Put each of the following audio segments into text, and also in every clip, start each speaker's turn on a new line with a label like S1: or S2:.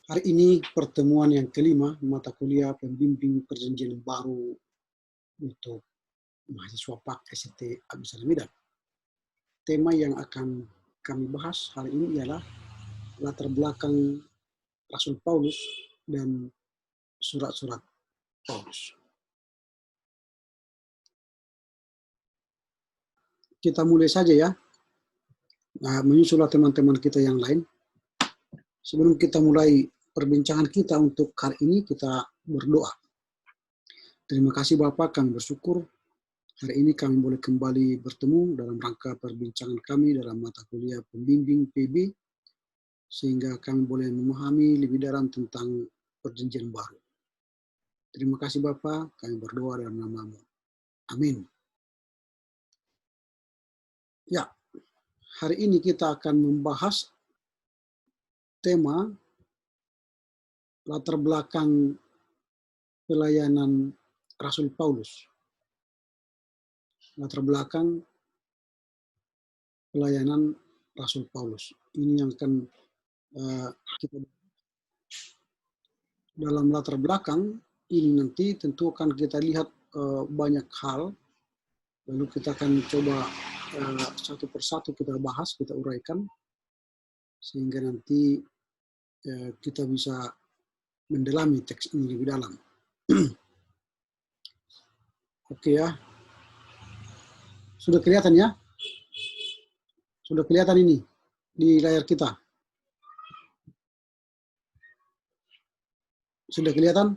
S1: Hari ini pertemuan yang kelima mata kuliah pembimbing perjanjian baru untuk mahasiswa PAK ST Agus Salamida. Tema yang akan kami bahas hari ini ialah latar belakang Rasul Paulus dan surat-surat Paulus. Kita mulai saja ya, menyusul teman-teman kita yang lain. Sebelum kita mulai perbincangan kita untuk hari ini, kita berdoa. Terima kasih Bapak, kami bersyukur hari ini kami boleh kembali bertemu dalam rangka perbincangan kami dalam mata kuliah pembimbing PB, sehingga kami boleh memahami lebih dalam tentang perjanjian baru. Terima kasih Bapak, kami berdoa dalam nama-Mu. Amin. Ya, hari ini kita akan membahas tema latar belakang pelayanan Rasul Paulus. Latar belakang pelayanan Rasul Paulus. Ini yang akan kita dalam latar belakang ini nanti tentu akan kita lihat banyak hal, lalu kita akan coba satu persatu kita bahas, kita uraikan, sehingga nanti kita bisa mendalami teks ini lebih dalam. Oke ya, sudah kelihatan ya? Sudah kelihatan ini di layar kita? Sudah kelihatan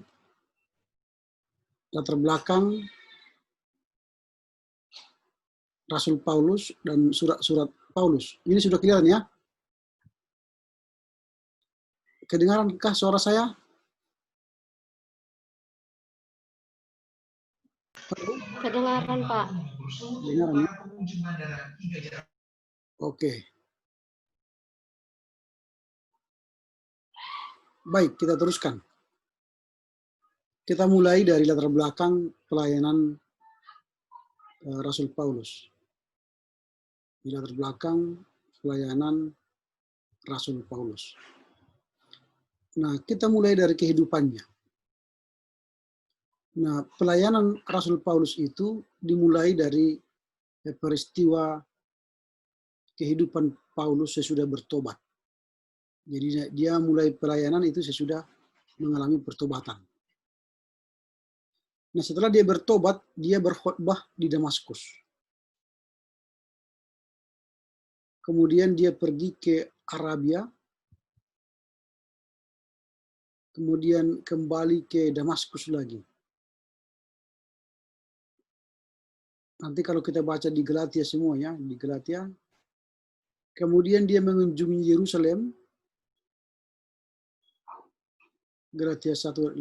S1: latar belakang Rasul Paulus dan surat-surat Paulus. Ini sudah kelihatan ya? Kedengaran-kah suara saya?
S2: Kedengaran, Pak.
S1: Kedengaran ya? Oke. Baik, kita teruskan. Kita mulai dari latar belakang pelayanan Rasul Paulus. Di latar belakang pelayanan Rasul Paulus. Nah, kita mulai dari kehidupannya. Nah, pelayanan Rasul Paulus itu dimulai dari peristiwa kehidupan Paulus sesudah bertobat. Jadi dia mulai pelayanan itu sesudah mengalami pertobatan. Nah, setelah dia bertobat, dia berkhotbah di Damaskus. Kemudian dia pergi ke Arabia, kemudian kembali ke Damaskus lagi. Nanti kalau kita baca di Galatia semuanya, di Galatia, kemudian dia mengunjungi Yerusalem, Galatia 1:18,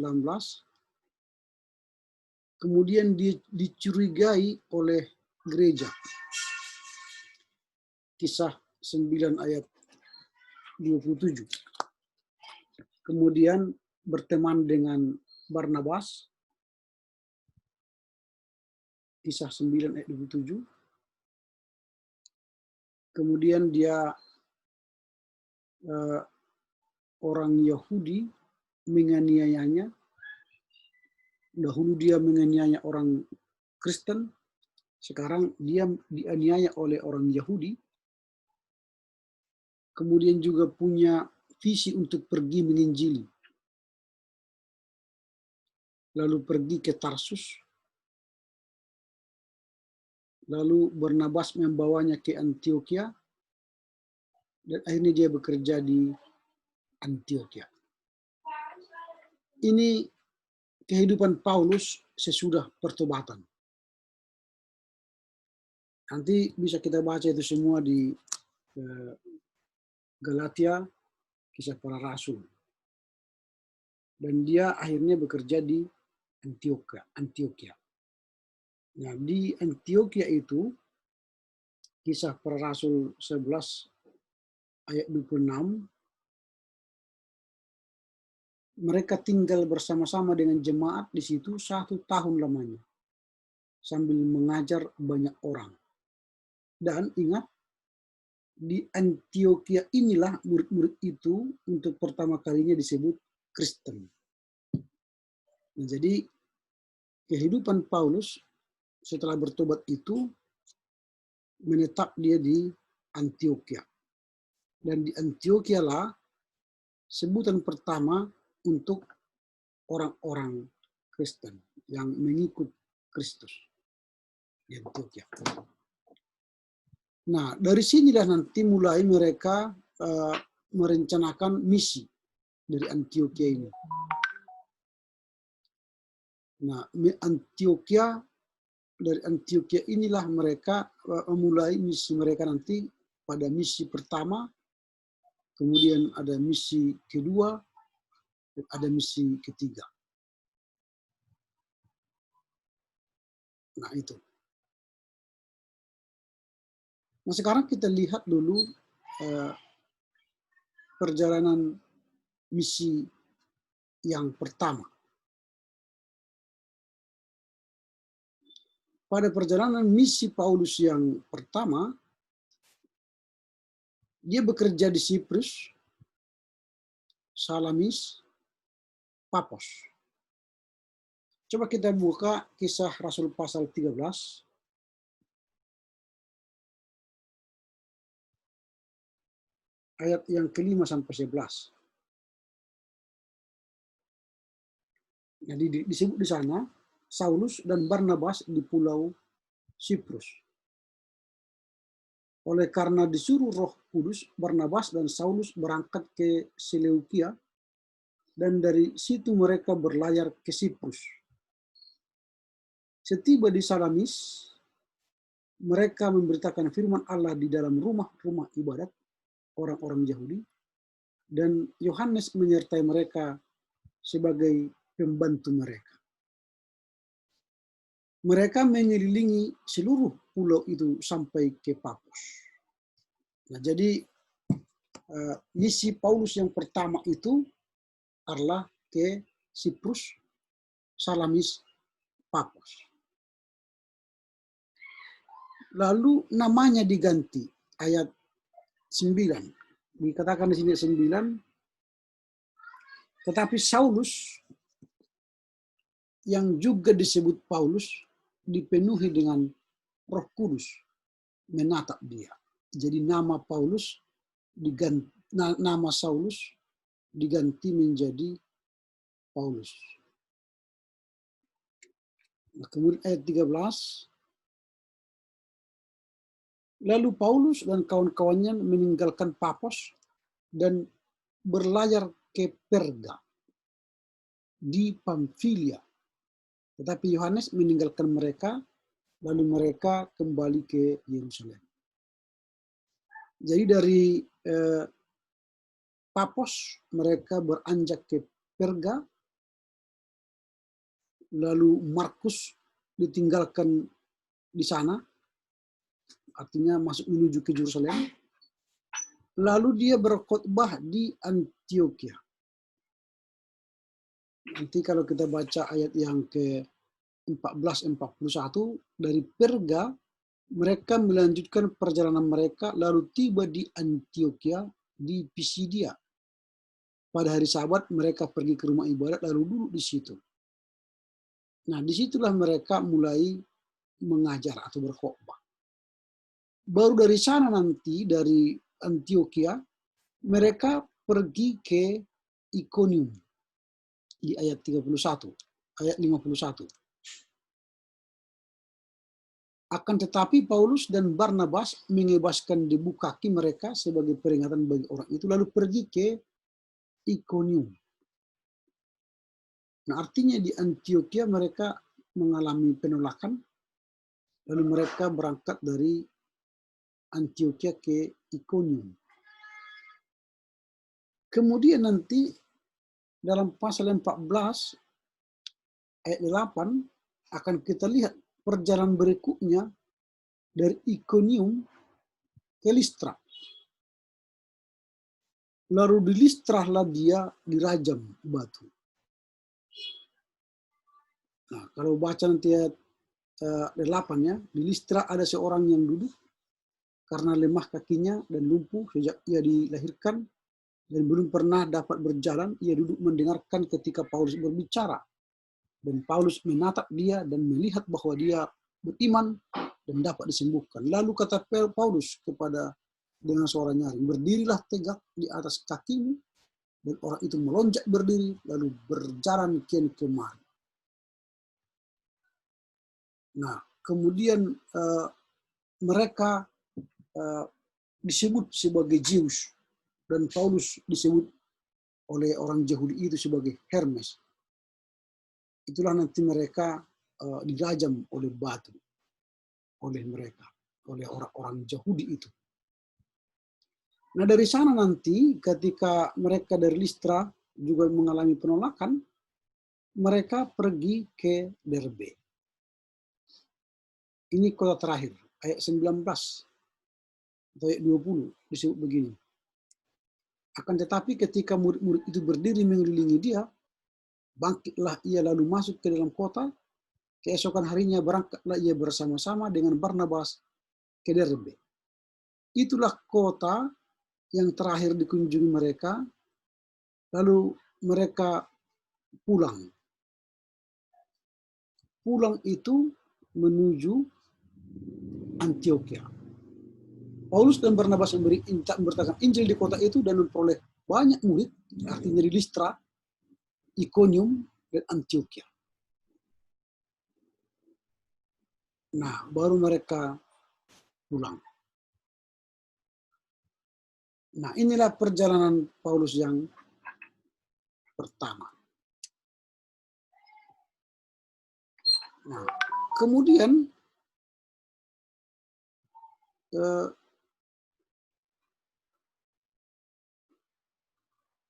S1: kemudian dia dicurigai oleh gereja. Kisah 9 ayat 27. Kemudian berteman dengan Barnabas. Kisah 9 ayat 27. Kemudian dia orang Yahudi menganiayanya. Dahulu dia menganiaya orang Kristen, sekarang dia dianiaya oleh orang Yahudi. Kemudian juga punya visi untuk pergi menginjili. Lalu pergi ke Tarsus. Lalu Barnabas membawanya ke Antioquia. Dan akhirnya dia bekerja di Antioquia. Ini kehidupan Paulus sesudah pertobatan. Nanti bisa kita baca itu semua di Galatia, Kisah Para Rasul. Dan dia akhirnya bekerja di Antioquia. Nah, di Antioquia itu, Kisah Para Rasul 11 ayat 26, mereka tinggal bersama-sama dengan jemaat di situ 1 tahun lamanya, sambil mengajar banyak orang. Dan ingat, di Antioquia inilah murid-murid itu untuk pertama kalinya disebut Kristen. Nah, jadi kehidupan Paulus setelah bertobat itu menetap dia di Antioquia. Dan di Antioquia lah sebutan pertama untuk orang-orang Kristen yang mengikut Kristus di Antioquia. Nah, dari sinilah nanti mulai mereka merencanakan misi dari Antioquia ini. Nah, dari Antioquia inilah mereka memulai misi mereka nanti pada misi pertama, kemudian ada misi kedua, dan ada misi ketiga. Nah, itu. Nah, sekarang kita lihat dulu perjalanan misi yang pertama. Pada perjalanan misi Paulus yang pertama, dia bekerja di Siprus, Salamis, Papos. Coba kita buka Kisah Rasul pasal 13. Ayat yang ke-5 sampai 11. Jadi disebut di sana Saulus dan Barnabas di pulau Siprus. Oleh karena disuruh Roh Kudus, Barnabas dan Saulus berangkat ke Seleukia dan dari situ mereka berlayar ke Siprus. Setiba di Salamis, mereka memberitakan firman Allah di dalam rumah-rumah ibadat orang-orang Yahudi, dan Yohanes menyertai mereka sebagai pembantu mereka. Mereka mengelilingi seluruh pulau itu sampai ke Papos. Nah, jadi misi Paulus yang pertama itu adalah ke Siprus, Salamis, Papos. Lalu namanya diganti, ayat 9. Dikatakan di sini 9, tetapi Saulus yang juga disebut Paulus dipenuhi dengan Roh Kudus menatap dia. Jadi nama Paulus diganti, nama Saulus diganti menjadi Paulus. Nah, kemudian ayat 13. Lalu Paulus dan kawan-kawannya meninggalkan Papos dan berlayar ke Perga di Pamfilia. Tetapi Yohanes meninggalkan mereka, lalu mereka kembali ke Yerusalem. Jadi dari Papos mereka beranjak ke Perga, lalu Markus ditinggalkan di sana, artinya masuk menuju ke Yerusalem. Lalu dia berkhotbah di Antioquia. Nanti kalau kita baca ayat yang ke-14-41, dari Perga mereka melanjutkan perjalanan mereka lalu tiba di Antioquia di Pisidia. Pada hari Sabat mereka pergi ke rumah ibadat lalu duduk di situ. Nah, disitulah mereka mulai mengajar atau berkhotbah. Baru dari sana nanti, dari Antioquia, mereka pergi ke Ikonium di ayat 31, ayat 51. Akan tetapi Paulus dan Barnabas mengebaskan debu kaki mereka sebagai peringatan bagi orang itu, lalu pergi ke Ikonium. Nah, artinya di Antioquia mereka mengalami penolakan, lalu mereka berangkat dari Antioquia ke Ikonium. Kemudian nanti dalam pasal 14 ayat 8 akan kita lihat perjalanan berikutnya dari Ikonium ke Listra. Lalu di Listra lah dia dirajam batu. Nah, kalau baca nanti ayat 8 ya, di Listra ada seorang yang duduk, karena lemah kakinya dan lumpuh sejak ia dilahirkan dan belum pernah dapat berjalan, ia duduk mendengarkan ketika Paulus berbicara. Dan Paulus menatap dia dan melihat bahwa dia beriman dan dapat disembuhkan. Lalu kata Paulus kepada dengan suara nyaring, berdirilah tegak di atas kakimu. Dan orang itu melonjak berdiri, lalu berjalan kian kemari. Nah, kemudian mereka disebut sebagai Zeus, dan Paulus disebut oleh orang Yahudi itu sebagai Hermes. Itulah nanti mereka dirajam oleh batu oleh mereka, oleh orang-orang Yahudi itu. Nah, dari sana nanti ketika mereka dari Listra juga mengalami penolakan, mereka pergi ke Derbe. Ini kota terakhir, ayat 19 atau ayat 20 disebut begini. Akan tetapi ketika murid-murid itu berdiri mengelilingi dia, bangkitlah ia lalu masuk ke dalam kota. Keesokan harinya berangkatlah ia bersama-sama dengan Barnabas ke Derbe. Itulah kota yang terakhir dikunjungi mereka, lalu mereka pulang. Pulang itu menuju Antioquia. Paulus dan Barnabas memberitakan Injil di kota itu dan memperoleh banyak murid, artinya di Listra, Ikonium, dan Antioquia. Nah, baru mereka pulang. Nah, inilah perjalanan Paulus yang pertama. Nah, kemudian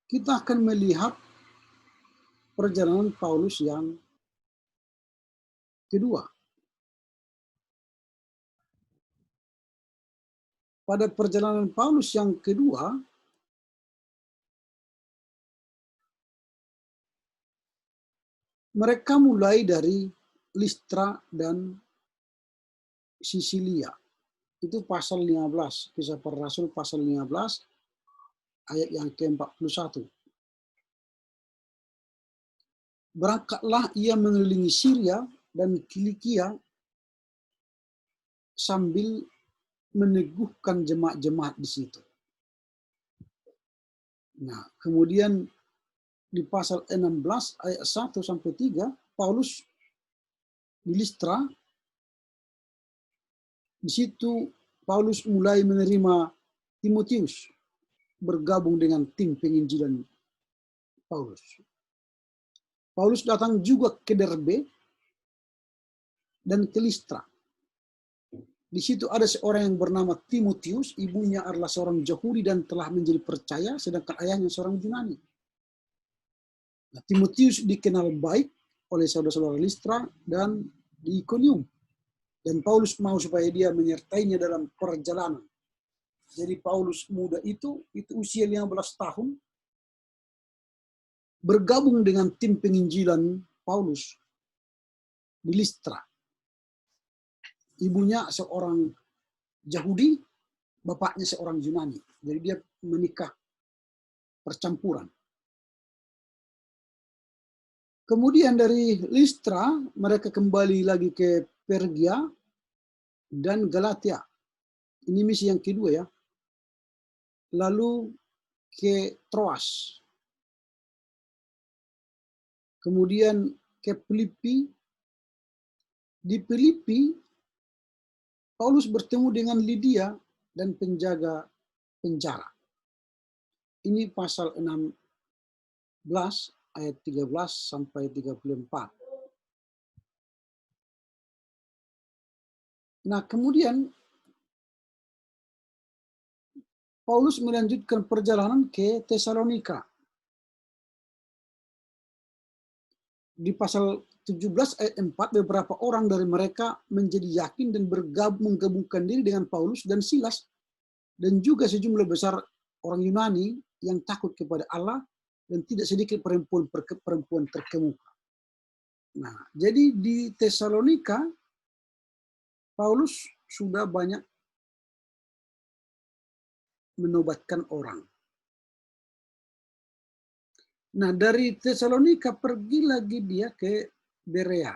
S1: kita akan melihat perjalanan Paulus yang kedua. Pada perjalanan Paulus yang kedua, mereka mulai dari Listra dan Sisilia. Itu pasal 15, Kisah Para Rasul pasal 15, ayat yang ke-41. Berangkatlah ia mengelilingi Syria dan Kilikia sambil meneguhkan jemaat-jemaat di situ. Nah, kemudian di pasal 16 ayat 1 sampai 3, Paulus di Listra. Di situ Paulus mulai menerima Timotius bergabung dengan tim penginjilan Paulus. Paulus datang juga ke Derbe dan ke Listra. Di situ ada seorang yang bernama Timotius, ibunya adalah seorang Yahudi dan telah menjadi percaya, sedangkan ayahnya seorang Yunani. Nah, Timotius dikenal baik oleh saudara-saudara Listra dan di Ikonium. Dan Paulus mau supaya dia menyertainya dalam perjalanan. Jadi Paulus muda itu usia 15 tahun, bergabung dengan tim penginjilan Paulus di Listra. Ibunya seorang Yahudi, bapaknya seorang Yunani. Jadi dia menikah percampuran. Kemudian dari Listra, mereka kembali lagi ke Pergia dan Galatia. Ini misi yang kedua ya. Lalu ke Troas. Kemudian ke Filipi. Di Filipi, Paulus bertemu dengan Lydia dan penjaga penjara. Ini pasal 16 ayat 13 sampai 34. Nah, kemudian Paulus melanjutkan perjalanan ke Tesalonika. Di pasal 17 ayat 4, beberapa orang dari mereka menjadi yakin dan menggabungkan diri dengan Paulus dan Silas, dan juga sejumlah besar orang Yunani yang takut kepada Allah, dan tidak sedikit perempuan terkemuka. Nah, jadi di Tesalonika, Paulus sudah banyak menobatkan orang. Nah, dari Tesalonika pergi lagi dia ke Berea.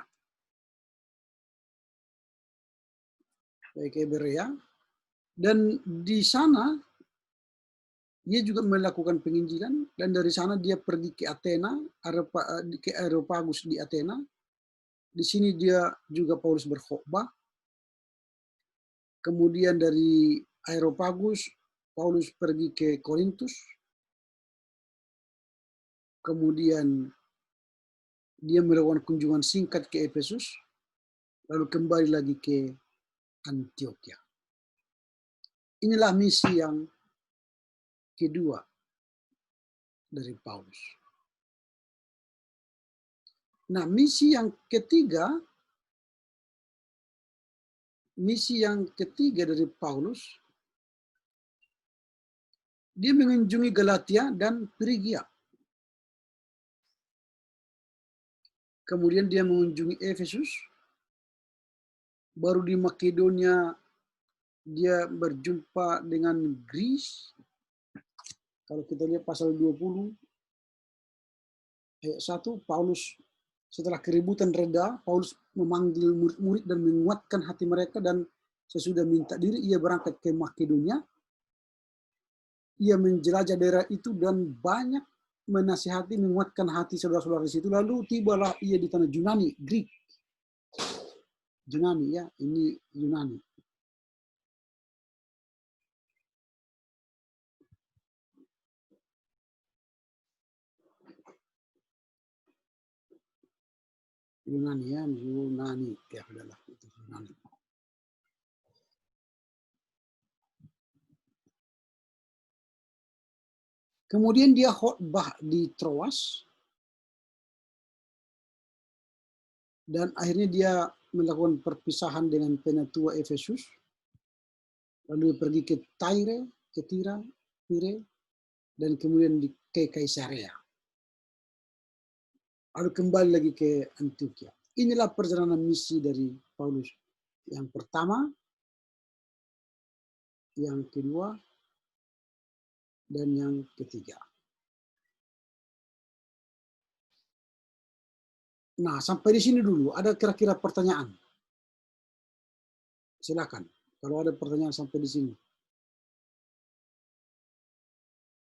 S1: Ke Berea. Dan di sana dia juga melakukan penginjilan, dan dari sana dia pergi ke Athena, ke Areopagus di Athena. Di sini dia juga Paulus berkhotbah. Kemudian dari Areopagus Paulus pergi ke Korintus. Kemudian dia melakukan kunjungan singkat ke Efesus, lalu kembali lagi ke Antioquia. Inilah misi yang kedua dari Paulus. Nah, misi yang ketiga dari Paulus, dia mengunjungi Galatia dan Frigia. Kemudian dia mengunjungi Efesus. Baru di Makedonia dia berjumpa dengan Greece. Kalau kita lihat pasal 20 ayat 1, Paulus setelah keributan reda, Paulus memanggil murid-murid dan menguatkan hati mereka, dan sesudah minta diri ia berangkat ke Makedonia. Ia menjelajah daerah itu dan banyak menasihati, menguatkan hati saudara-saudara di situ. Lalu tibalah ia di tanah Yunani, Greek. Yunani ya, ini Yunani. Yunani ya, Yunani. Ya, adalah itu Yunani. Kemudian dia khotbah di Troas, dan akhirnya dia melakukan perpisahan dengan penatua Efesus. Lalu dia pergi ke Tyre, ke Tyre, dan kemudian ke Kaisarea. Lalu kembali lagi ke Antioquia. Inilah perjalanan misi dari Paulus. Yang pertama, yang kedua, dan yang ketiga. Nah, sampai di sini dulu. Ada kira-kira pertanyaan? Silakan. Kalau ada pertanyaan sampai di sini.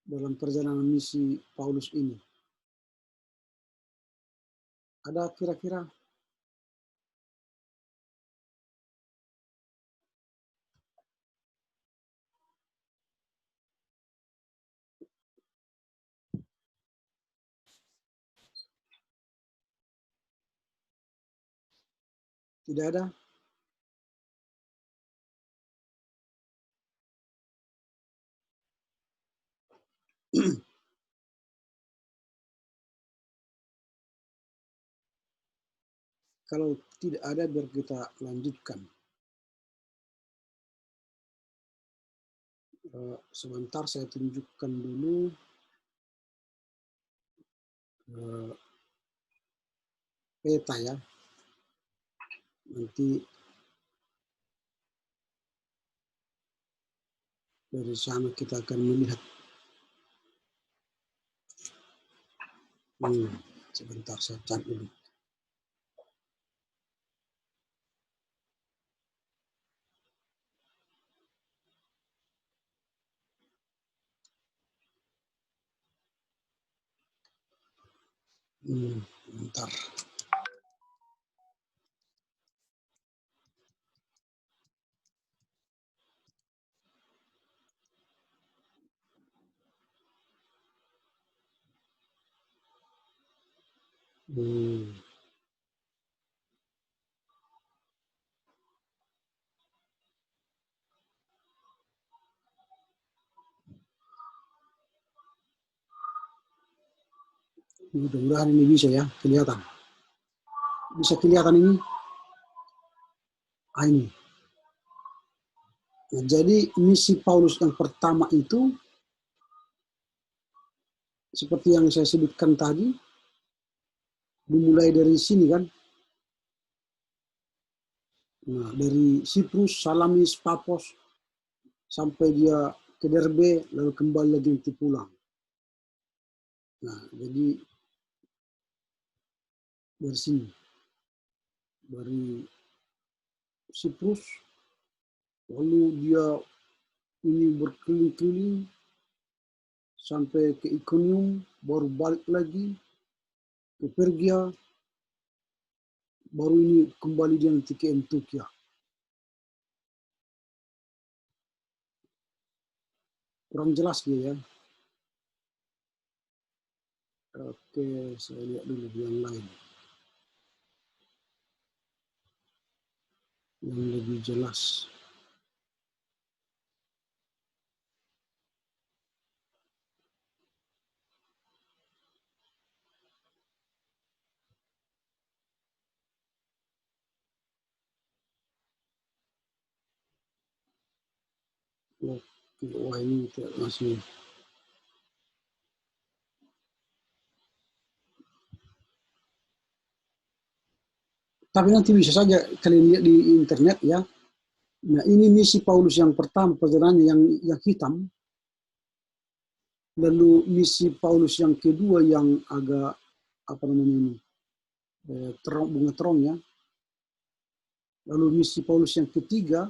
S1: Dalam perjalanan misi Paulus ini. Ada kira-kira? Tidak ada? Kalau tidak ada, biar kita lanjutkan. Sebentar saya tunjukkan dulu peta ya. Nanti dari sana kita akan melihat. Sebentar saya cari dulu. Bentar. Mudah-mudahan ini bisa ya, kelihatan. Bisa kelihatan ini? Ini. Nah, jadi misi Paulus yang pertama itu, seperti yang saya sebutkan tadi, dimulai dari sini kan. Nah, dari Siprus, Salamis, Paphos, sampai dia ke Derbe, lalu kembali lagi nanti pulang. Nah, jadi dari sini, dari Siprus, lalu dia ini berkeliling-keliling sampai ke Iconium, baru balik lagi ke Pergia, baru ini kembali dia nanti ke Antioquia. Kurang jelas dia ya. Oke, saya lihat dulu yang lain. Yang lebih jelas. Oke, wah ini masih. Tapi nanti bisa saja kalian lihat di internet ya. Nah, ini misi Paulus yang pertama, perjalanannya yang hitam. Lalu misi Paulus yang kedua yang agak apa namanya ini, terang, bunga terang ya. Lalu misi Paulus yang ketiga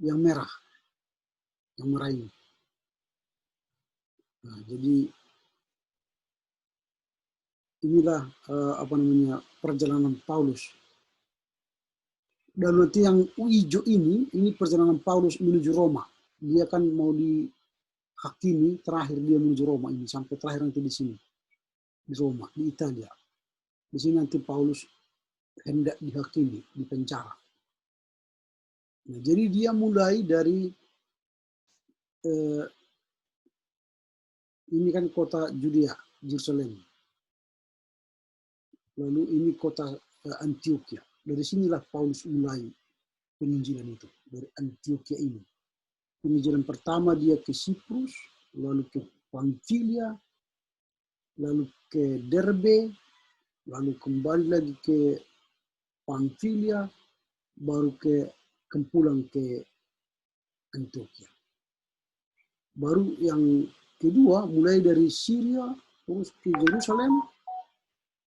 S1: yang merah ini. Nah, jadi inilah apa namanya perjalanan Paulus. Dan nanti yang hijau ini perjalanan Paulus menuju Roma. Dia kan mau dihakimi, terakhir dia menuju Roma ini sampai terakhir nanti di sini di Roma, di Italia. Di sini nanti Paulus hendak dihakimi, dipenjara. Nah, jadi dia mulai dari ini kan kota Judea, Yerusalem. Lalu ini kota Antioquia. Dari sinilah Paulus mulai penginjilan itu, dari Antioquia ini. Penginjilan pertama dia ke Siprus, lalu ke Pamfilia, lalu ke Derbe, lalu kembali lagi ke Pamfilia, baru pulang ke Antioquia. Baru yang kedua mulai dari Syria terus ke Yerusalem.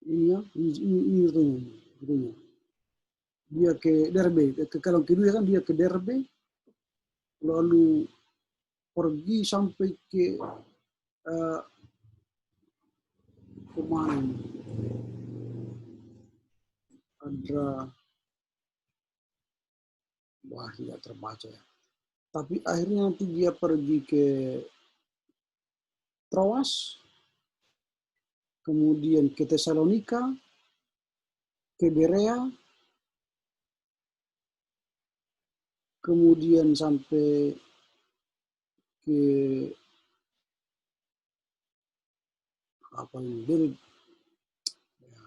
S1: Ini ya, ini rutenya. Dia ke Derbe, kalau kedua kan dia ke Derbe, lalu pergi sampai ke kemana? Ada, wah tidak terbaca ya. Tapi akhirnya nanti dia pergi ke Troas, kemudian ke Tesalonika, ke Berea, kemudian sampai ke apa ini, ya,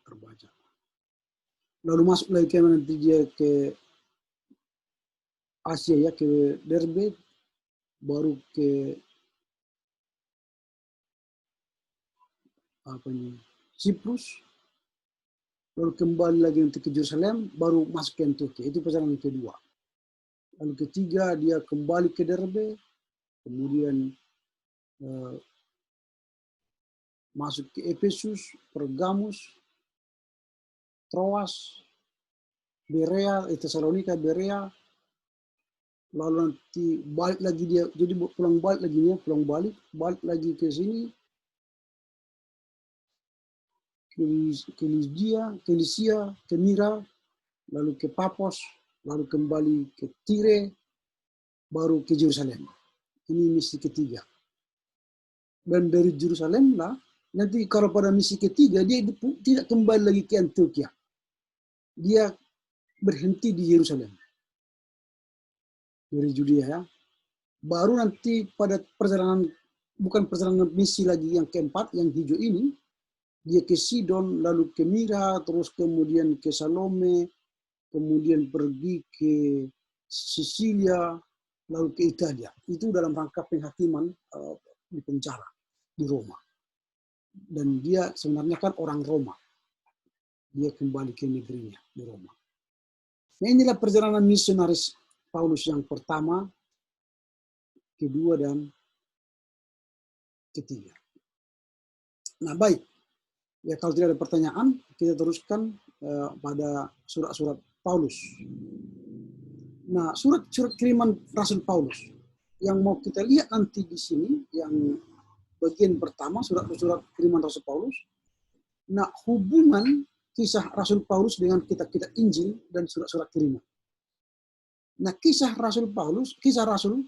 S1: terbaca. Lalu masuk lagi ke nanti dia ke Asia ya, ke Derbe, baru ke apa ini, Siprus, lalu kembali lagi nanti ke Yerusalem, baru masuk ke Antioquia. Itu perjalanan kedua. Lalu ketiga dia kembali ke Derbe, kemudian masuk ke Efesus, Pergamus, Troas, Berea, Tesalonika, Berea, lalu nanti balik lagi dia, jadi pulang balik lagi ke sini, ke Lisia, ke Mira, lalu ke Papos, lalu kembali ke Tire, baru ke Yerusalem. Ini misi ketiga. Dan dari Yerusalem lah, nanti kalau pada misi ketiga, dia tidak kembali lagi ke Antioquia. Dia berhenti di Yerusalem. Dari Judea ya. Baru nanti pada perjalanan, bukan perjalanan misi lagi yang keempat, yang hijau ini, dia ke Sidon, lalu ke Mira, terus kemudian ke Salome, kemudian pergi ke Sisilia, lalu ke Italia. Itu dalam rangka penghakiman di penjara di Roma. Dan dia sebenarnya kan orang Roma. Dia kembali ke negerinya di Roma. Nah, inilah perjalanan misionaris Paulus yang pertama kedua, dan ketiga. Nah, baik. Ya, kalau tidak ada pertanyaan, kita teruskan pada surat-surat Paulus. Nah, surat-surat kiriman Rasul Paulus yang mau kita lihat nanti di sini, yang bagian pertama, surat-surat kiriman Rasul Paulus. Nah, hubungan kisah Rasul Paulus dengan kitab-kitab Injil dan surat-surat kiriman. Nah, kisah Rasul Paulus, kisah Rasul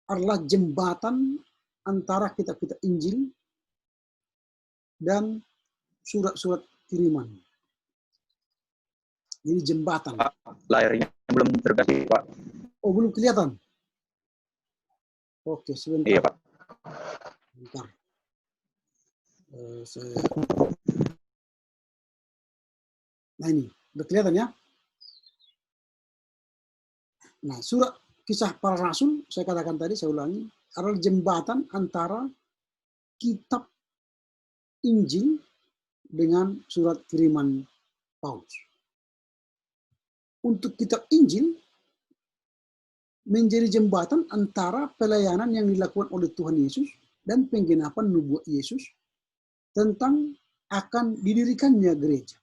S1: adalah jembatan antara kitab-kitab Injil dan surat-surat kiriman. Jadi jembatan.
S3: Pak, layarnya belum terkasih, Pak.
S1: Oh, belum kelihatan? Oke, sebentar.
S3: Iya, Pak.
S1: Bentar. Nah, ini. Udah kelihatan ya? Nah, surat kisah para rasul, saya katakan tadi, saya ulangi, adalah jembatan antara kitab Injil dengan surat kiriman Paulus. Untuk kitab Injil menjadi jembatan antara pelayanan yang dilakukan oleh Tuhan Yesus dan penggenapan nubuat Yesus tentang akan didirikannya gereja.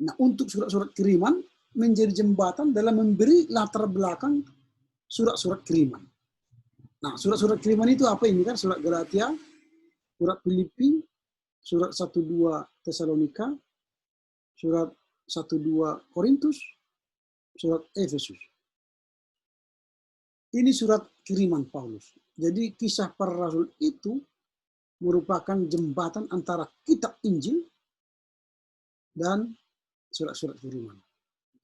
S1: Nah, untuk surat-surat kiriman menjadi jembatan dalam memberi latar belakang surat-surat kiriman. Nah, surat-surat kiriman itu apa ini kan? Surat Galatia, surat Filipi, surat 1-2 Tesalonika, surat 1-2 Korintus, surat Efesus. Ini surat kiriman Paulus. Jadi kisah para rasul itu merupakan jembatan antara kitab Injil dan surat-surat kiriman.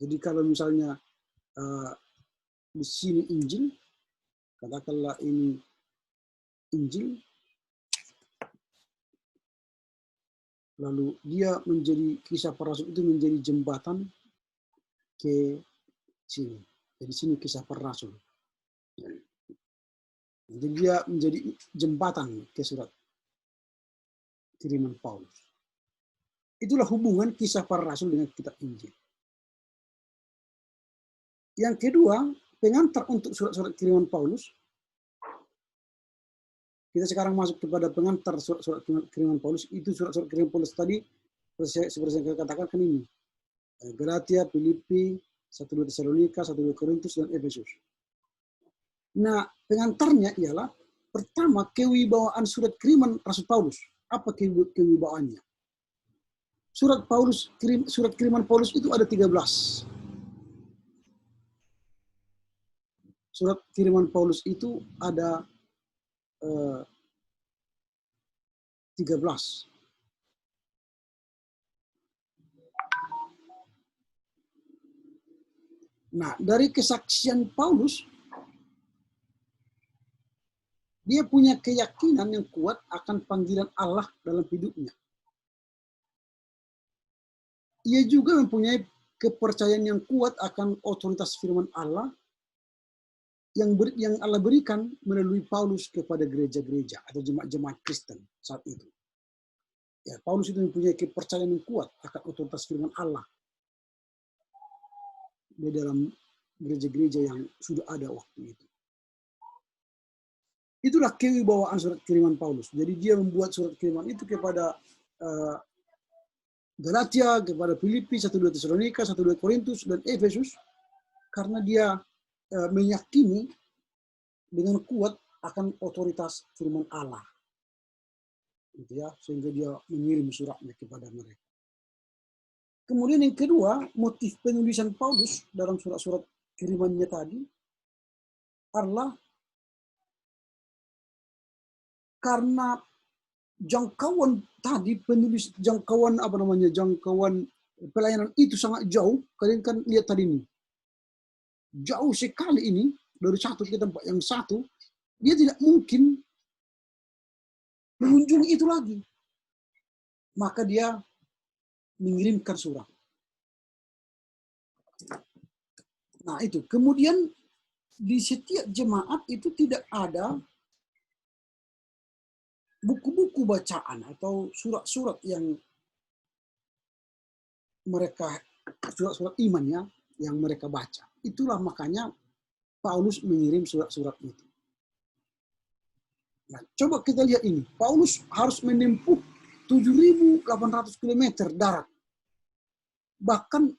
S1: Jadi kalau misalnya di sini Injil, katakanlah ini Injil, lalu dia menjadi, kisah para rasul itu menjadi jembatan ke sini. Jadi sini kisah para rasul. Jadi dia menjadi jembatan ke surat kiriman Paulus. Itulah hubungan kisah para rasul dengan kitab Injil. Yang kedua, pengantar untuk surat-surat kiriman Paulus. Kita sekarang masuk kepada pengantar surat-surat kiriman Paulus. Itu surat-surat kiriman Paulus tadi, seperti yang saya katakan kan ini. Galatia, Filipi, 1-2 Tesalonika, 1-2 Korintus, dan Efesus. Nah, pengantarnya ialah pertama, kewibawaan surat kiriman Rasul Paulus. Apa kewibawaannya? Surat kiriman Paulus itu ada 13. Surat kiriman Paulus itu ada 13. Nah, dari kesaksian Paulus, dia punya keyakinan yang kuat akan panggilan Allah dalam hidupnya. Ia juga mempunyai kepercayaan yang kuat akan otoritas firman Allah yang Allah berikan melalui Paulus kepada gereja-gereja atau jemaat-jemaat Kristen saat itu. Ya, Paulus itu mempunyai kepercayaan yang kuat akan otoritas firman Allah di dalam gereja-gereja yang sudah ada waktu itu. Itulah kewibawaan surat kiriman Paulus. Jadi dia membuat surat kiriman itu kepada Galatia, kepada Filipi, 1-2 Tesalonika, 1-2 Korintus, dan Efesus, karena dia meyakini dengan kuat akan otoritas firman Allah. Gitu ya, sehingga dia mengirim suratnya kepada mereka. Kemudian yang kedua, motif penulisan Paulus dalam surat-surat kirimannya tadi adalah karena jangkauan tadi, jangkauan pelayanan itu sangat jauh. Kalian kan lihat tadi ini, jauh sekali ini dari satu ke tempat yang satu. Dia tidak mungkin mengunjungi itu lagi, maka dia mengirimkan surat. Nah itu, kemudian di setiap jemaat itu tidak ada buku-buku bacaan atau surat-surat yang mereka, surat-surat imannya yang mereka baca. Itulah makanya Paulus mengirim surat-surat itu. Nah, coba kita lihat ini. Paulus harus menempuh 7.800 km darat. Bahkan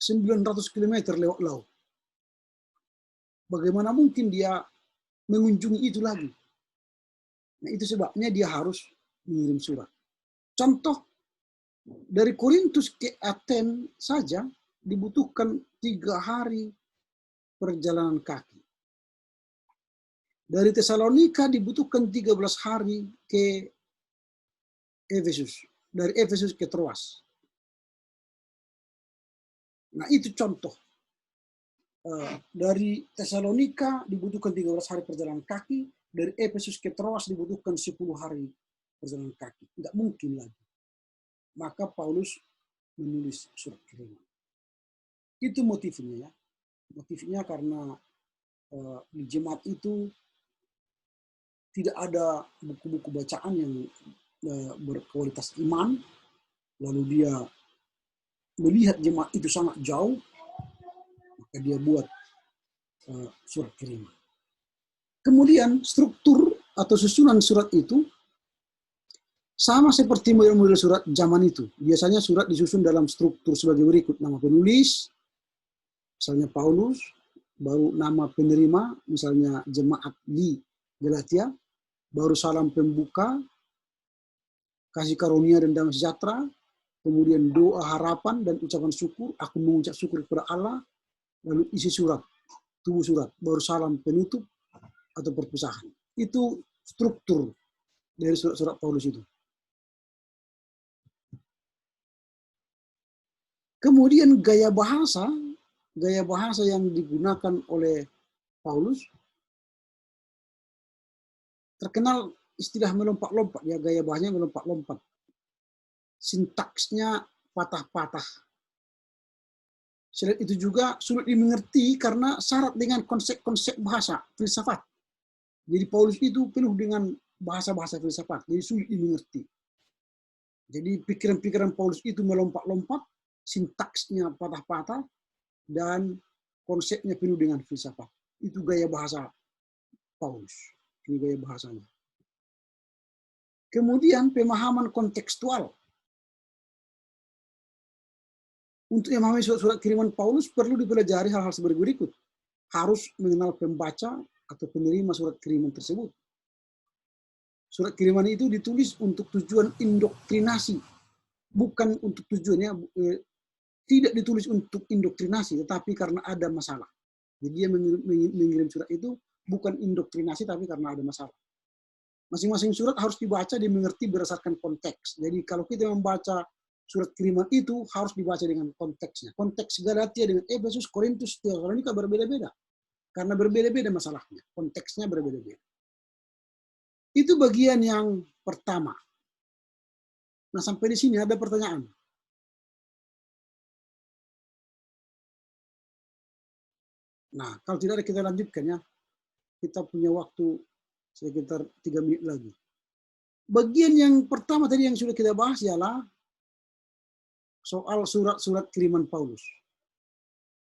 S1: 900 km lewat laut. Bagaimana mungkin dia mengunjungi itu lagi? Nah, itu sebabnya dia harus mengirim surat. Contoh, dari Korintus ke Aten saja dibutuhkan 3 hari perjalanan kaki. Dari Tesalonika dibutuhkan 13 hari ke Efesus. Dari Efesus ke Troas. Nah, itu contoh. Dari Tesalonika dibutuhkan 13 hari perjalanan kaki. Dari Efesus ke Troas dibutuhkan 10 hari perjalanan kaki. Tidak mungkin lagi. Maka Paulus menulis surat kiriman. Itu motifnya ya. Motifnya karena di jemaat itu tidak ada buku-buku bacaan yang berkualitas iman. Lalu dia melihat jemaat itu sangat jauh, maka dia buat surat kiriman. Kemudian struktur atau susunan surat itu sama seperti model-model surat zaman itu. Biasanya surat disusun dalam struktur sebagai berikut. Nama penulis, misalnya Paulus, baru nama penerima, misalnya jemaat di Galatia, baru salam pembuka, kasih karunia dan damai sejahtera, kemudian doa harapan dan ucapan syukur, aku mengucap syukur kepada Allah, lalu isi surat, tubuh surat, baru salam penutup atau perpisahan. Itu struktur dari surat-surat Paulus itu. Kemudian gaya bahasa yang digunakan oleh Paulus terkenal istilah melompat-lompat, ya, gaya bahasanya melompat-lompat. Sintaksnya patah-patah. Selain itu juga sulit dimengerti karena syarat dengan konsep-konsep bahasa filsafat. Jadi Paulus itu penuh dengan bahasa-bahasa filsafat, jadi sulit dimengerti. Jadi pikiran-pikiran Paulus itu melompat-lompat, sintaksnya patah-patah, dan konsepnya penuh dengan filsafat. Itu gaya bahasa Paulus. Ini gaya bahasanya. Kemudian pemahaman kontekstual. Untuk memahami surat-surat kiriman Paulus perlu dipelajari hal-hal sebagai berikut. Harus mengenal pembaca atau penerima surat kiriman tersebut. Surat kiriman itu ditulis untuk tujuan indoktrinasi, bukan untuk tujuannya tidak ditulis untuk indoktrinasi, tetapi karena ada masalah. Jadi dia mengirim surat itu bukan indoktrinasi, tapi karena ada masalah. Masing-masing surat harus dibaca, dimengerti berdasarkan konteks. Jadi kalau kita membaca surat kiriman itu harus dibaca dengan konteksnya. Konteks Galatia dengan Efesus, Korintus, Tesalonika berbeda-beda. Karena berbeda-beda masalahnya. Konteksnya berbeda-beda. Itu bagian yang pertama. Nah, sampai di sini ada pertanyaan. Nah, kalau tidak ada kita lanjutkan ya. Kita punya waktu sekitar 3 menit lagi. Bagian yang pertama tadi yang sudah kita bahas ialah soal surat-surat kiriman Paulus.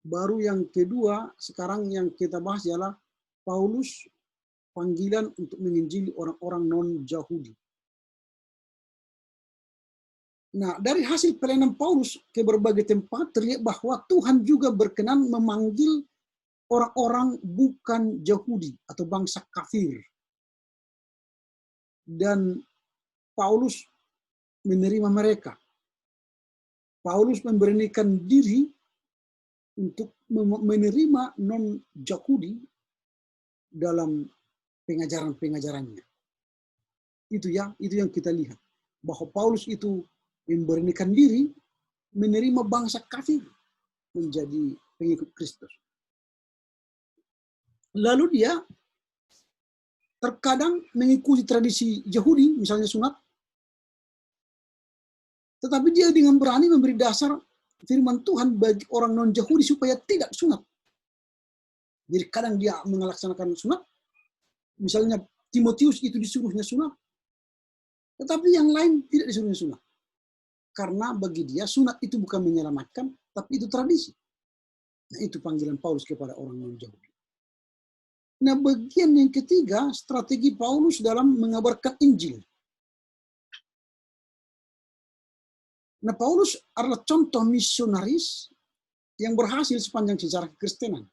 S1: Baru yang kedua, sekarang yang kita bahas ialah Paulus panggilan untuk menginjili orang-orang non-Yahudi. Nah, dari hasil pelayanan Paulus ke berbagai tempat terlihat bahwa Tuhan juga berkenan memanggil orang-orang bukan Yahudi atau bangsa kafir. Dan Paulus menerima mereka. Paulus memberanikan diri untuk menerima non-Yahudi dalam pengajaran-pengajarannya. Itu yang kita lihat. Bahwa Paulus itu memberanikan diri menerima bangsa kafir menjadi pengikut Kristus. Lalu dia terkadang mengikuti tradisi Yahudi, misalnya sunat, tetapi dia dengan berani memberi dasar firman Tuhan bagi orang non-Yahudi supaya tidak sunat. Jadi kadang dia melaksanakan sunat, misalnya Timotius itu disuruhnya sunat, tetapi yang lain tidak disuruhnya sunat. Karena bagi dia sunat itu bukan menyelamatkan, tapi itu tradisi. Nah, itu panggilan Paulus kepada orang non-Yahudi. Nah, bagian yang ketiga, strategi Paulus dalam mengabarkan Injil. Nah, Paulus adalah contoh misionaris yang berhasil sepanjang sejarah kekristenan.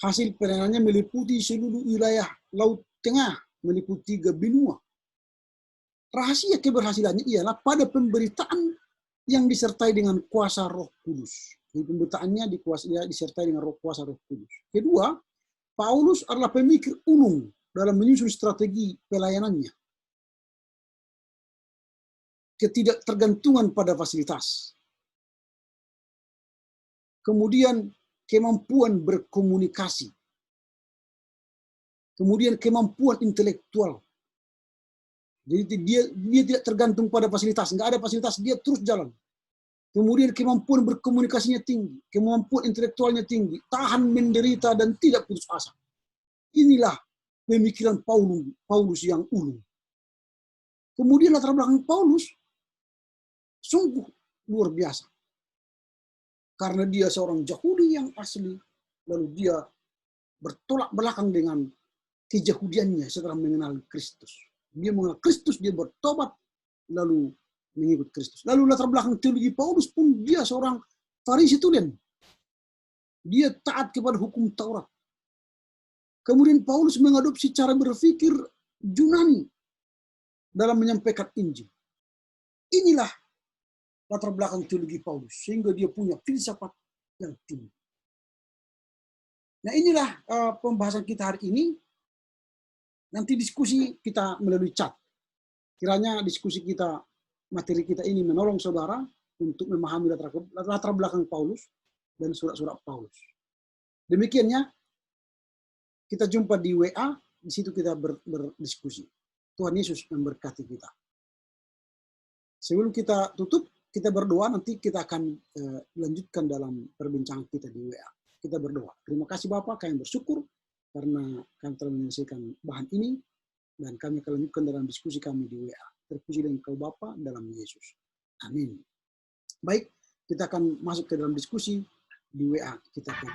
S1: Hasil pelayanannya meliputi seluruh wilayah Laut Tengah, meliputi 3 benua. Rahasia keberhasilannya ialah pada pemberitaan yang disertai dengan kuasa Roh Kudus. Jadi pemberitaannya disertai dengan kuasa Roh Kudus. Kedua, Paulus adalah pemikir ulung dalam menyusun strategi pelayanannya. Ketidaktergantungan pada fasilitas. Kemudian kemampuan berkomunikasi. Kemudian kemampuan intelektual. Jadi dia tidak tergantung pada fasilitas. Nggak ada fasilitas, dia terus jalan. Kemudian kemampuan berkomunikasinya tinggi. Kemampuan intelektualnya tinggi. Tahan menderita dan tidak putus asa. Inilah pemikiran Paulus yang ulung. Kemudian latar belakang Paulus sungguh luar biasa. Karena dia seorang Yahudi yang asli, lalu dia bertolak belakang dengan keyahudiannya setelah mengenal Kristus. Dia mengenal Kristus, dia bertobat, lalu mengikut Kristus. Lalu latar belakang teologi Paulus pun dia seorang Farisi tulen. Dia taat kepada hukum Taurat. Kemudian Paulus mengadopsi cara berpikir Yunani dalam menyampaikan Injil. Inilah latar belakang teologi Paulus, sehingga dia punya filsafat yang tinggi. Nah, inilah pembahasan kita hari ini. Nanti diskusi kita melalui chat. Kiranya diskusi kita, materi kita ini menolong saudara untuk memahami latar belakang Paulus dan surat-surat Paulus. Demikiannya, kita jumpa di WA, di situ kita berdiskusi. Tuhan Yesus memberkati kita. Sebelum kita tutup, kita berdoa, nanti kita akan lanjutkan dalam perbincangan kita di WA. Kita berdoa. Terima kasih Bapak, kami bersyukur karena kami telah menyelesaikan bahan ini, dan kami akan lanjutkan dalam diskusi kami di WA. Terpuji dengan Engkau Bapa dalam Yesus. Amin. Baik, kita akan masuk ke dalam diskusi di WA. Kita akan